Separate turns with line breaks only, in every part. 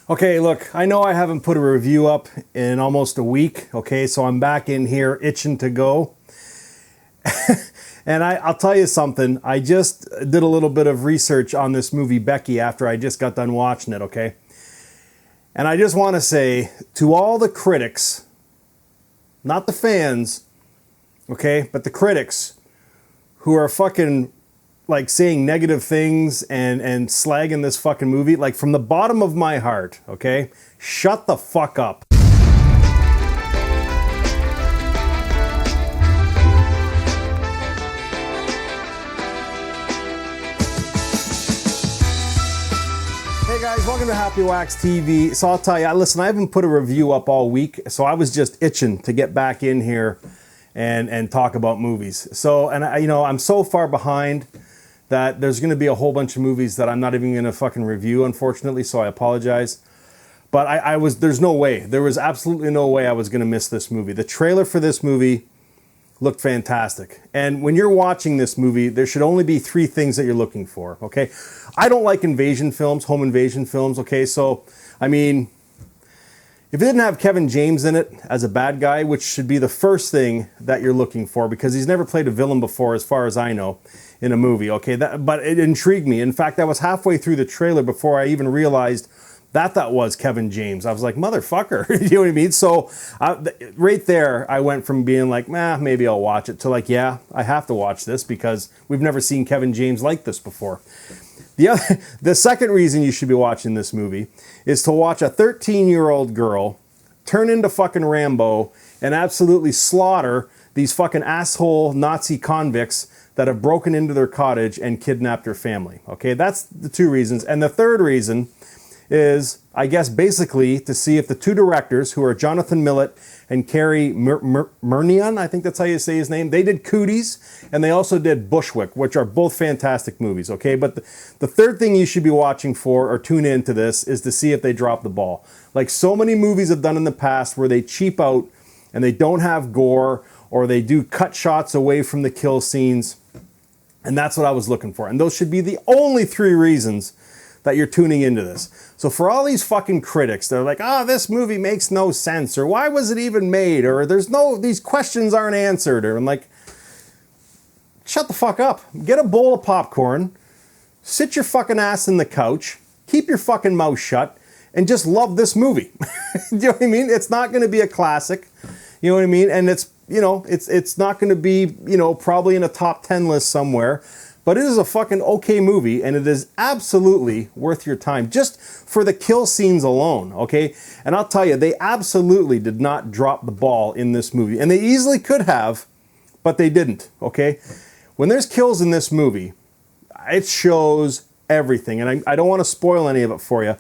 Okay, look, I know I haven't put a review up in almost a week, okay, so I'm back in here itching to go. And I'll tell you something, I just did a little bit of research on this movie, Becky, after I just got done watching it, okay? And I just want to say to all the critics, not the fans, okay, but the critics who are fucking like saying negative things and slagging this fucking movie, like from the bottom of my heart, okay? Shut the fuck up. Hey guys, welcome to Happywax TV. So I'll tell you, listen, I haven't put a review up all week, so I was just itching to get back in here and talk about movies. So, and I'm so far behind that there's going to be a whole bunch of movies that I'm not even going to fucking review, unfortunately, so I apologize. But there's no way, there was absolutely no way I was going to miss this movie. The trailer for this movie looked fantastic. And when you're watching this movie, there should only be three things that you're looking for, okay? I don't like invasion films, home invasion films, okay? So, I mean, if it didn't have Kevin James in it as a bad guy, which should be the first thing that you're looking for, because he's never played a villain before, as far as I know, in a movie, okay? But it intrigued me. In fact, I was halfway through the trailer before I even realized that was Kevin James. I was like, motherfucker, you know what I mean? So right there, I went from being like, maybe I'll watch it, to like, yeah, I have to watch this because we've never seen Kevin James like this before. The second reason you should be watching this movie is to watch a 13-year-old girl turn into fucking Rambo and absolutely slaughter these fucking asshole Nazi convicts that have broken into their cottage and kidnapped her family. Okay, that's the two reasons. And the third reason is, I guess, basically to see if the two directors, who are Jonathan Millet and Carrie Murnion, I think that's how you say his name, they did Cooties, and they also did Bushwick, which are both fantastic movies, okay? But the third thing you should be watching for, or tune into this, is to see if they drop the ball. Like so many movies have done in the past where they cheap out and they don't have gore, or they do cut shots away from the kill scenes. And that's what I was looking for. And those should be the only three reasons that you're tuning into this. So for all these fucking critics, they're like, this movie makes no sense, or why was it even made, or these questions aren't answered, or I'm like, shut the fuck up. Get a bowl of popcorn, sit your fucking ass in the couch, keep your fucking mouth shut, and just love this movie. You know what I mean? It's not gonna be a classic, you know what I mean? And it's not going to be, probably in a top 10 list somewhere, but it is a fucking okay movie, and it is absolutely worth your time, just for the kill scenes alone, okay? And I'll tell you, they absolutely did not drop the ball in this movie, and they easily could have, but they didn't, okay? When there's kills in this movie, it shows everything, and I don't want to spoil any of it for you,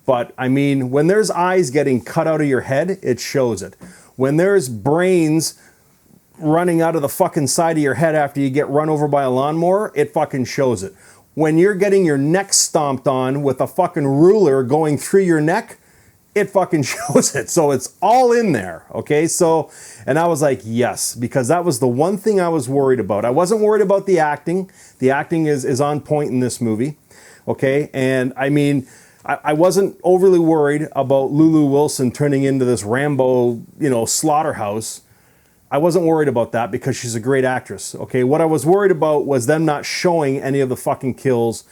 but I mean, when there's eyes getting cut out of your head, it shows it. When there's brains running out of the fucking side of your head after you get run over by a lawnmower, it fucking shows it. When you're getting your neck stomped on with a fucking ruler going through your neck, it fucking shows it. So it's all in there, okay? So, and I was like, yes, because that was the one thing I was worried about. I wasn't worried about the acting. The acting is on point in this movie, okay? And I mean, I wasn't overly worried about Lulu Wilson turning into this Rambo, slaughterhouse. I wasn't worried about that because she's a great actress, okay? What I was worried about was them not showing any of the fucking kills,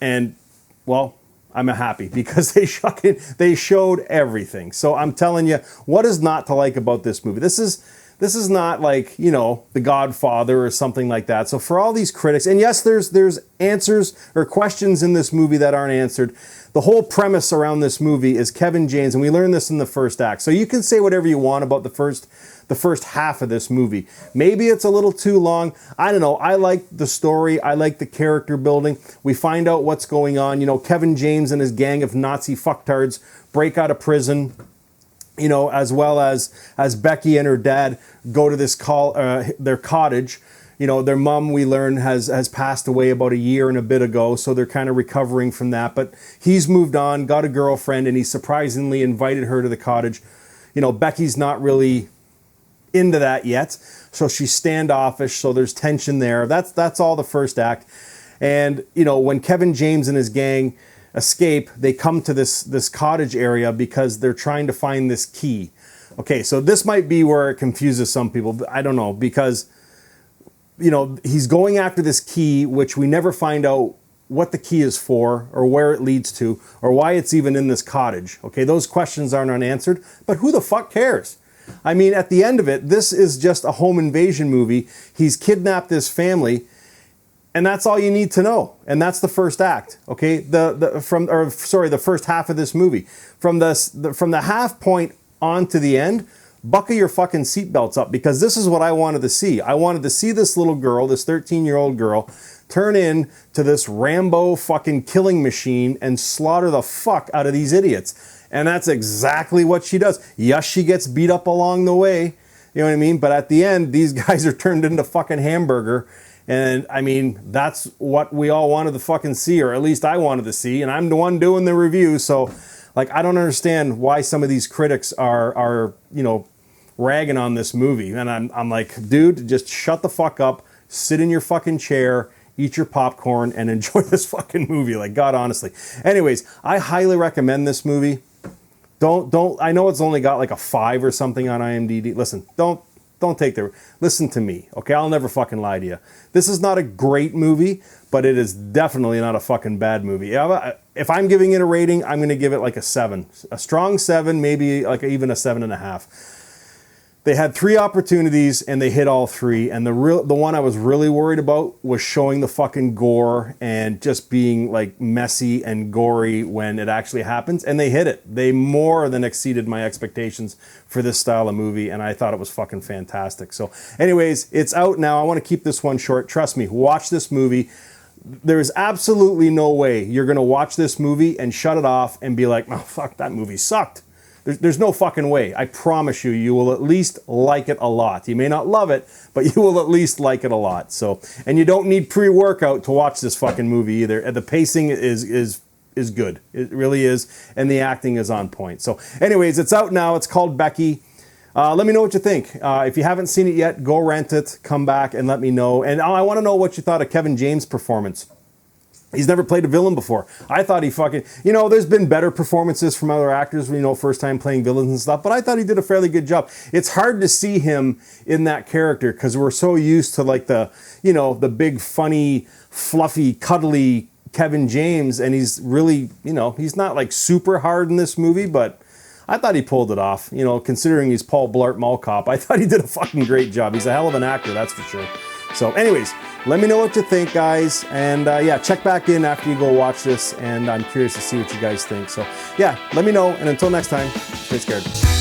and, well, I'm happy because they showed everything. So I'm telling you, what is not to like about this movie? This is not like, The Godfather or something like that. So for all these critics, and yes, there's answers or questions in this movie that aren't answered. The whole premise around this movie is Kevin James, and we learned this in the first act. So you can say whatever you want about the first half of this movie. Maybe it's a little too long. I don't know. I like the story. I like the character building. We find out what's going on. Kevin James and his gang of Nazi fucktards break out of prison, as well as Becky and her dad go to this their cottage. Their mom, we learn, has passed away about a year and a bit ago, so they're kind of recovering from that. But he's moved on, got a girlfriend, and he surprisingly invited her to the cottage. Becky's not really into that yet, so she's standoffish, so there's tension there. That's all the first act. And when Kevin James and his gang escape, they come to this cottage area because they're trying to find this key. Okay, so this might be where it confuses some people. I don't know, because, you know, he's going after this key, which we never find out what the key is for or where it leads to or why it's even in this cottage. Okay, those questions aren't unanswered, but who the fuck cares? I mean, at the end of it, this is just a home invasion movie. He's kidnapped this family, and that's all you need to know. And that's the first act. Okay, the first half of this movie. From the half point on to the end, buckle your fucking seatbelts up, because this is what I wanted to see. I wanted to see this little girl, this 13-year-old girl, turn into this Rambo fucking killing machine and slaughter the fuck out of these idiots. And that's exactly what she does. Yes, she gets beat up along the way, you know what I mean? But at the end, these guys are turned into fucking hamburger. And I mean, that's what we all wanted to fucking see, or at least I wanted to see. And I'm the one doing the review, so like, I don't understand why some of these critics are you know, ragging on this movie. And I'm like, dude, just shut the fuck up, sit in your fucking chair, eat your popcorn, and enjoy this fucking movie. Like, God, honestly. Anyways, I highly recommend this movie. I know it's only got like a 5 or something on IMDb. Listen, don't listen to me, okay? I'll never fucking lie to you. This is not a great movie, but it is definitely not a fucking bad movie. If I'm giving it a rating, I'm going to give it like a 7. A strong 7, maybe like even a 7.5. They had 3 opportunities and they hit all 3. And the one I was really worried about was showing the fucking gore and just being like messy and gory when it actually happens. And they hit it. They more than exceeded my expectations for this style of movie. And I thought it was fucking fantastic. So anyways, it's out now. I want to keep this one short. Trust me, watch this movie. There is absolutely no way you're going to watch this movie and shut it off and be like, oh, fuck, that movie sucked. There's no fucking way. I promise you, you will at least like it a lot. You may not love it, but you will at least like it a lot. So, and you don't need pre-workout to watch this fucking movie either. The pacing is good. It really is. And the acting is on point. So anyways, it's out now. It's called Becky. Let me know what you think. If you haven't seen it yet, go rent it, come back and let me know. And I want to know what you thought of Kevin James' performance. He's never played a villain before. I thought he fucking, you know, there's been better performances from other actors, you know, first time playing villains and stuff, but I thought he did a fairly good job. It's hard to see him in that character because we're so used to like the, you know, the big, funny, fluffy, cuddly Kevin James, and he's really, you know, he's not like super hard in this movie, but I thought he pulled it off, you know, considering he's Paul Blart Mall Cop. I thought he did a fucking great job. He's a hell of an actor, that's for sure. So anyways, let me know what you think, guys. And yeah, check back in after you go watch this. And I'm curious to see what you guys think. So yeah, let me know. And until next time, stay scared.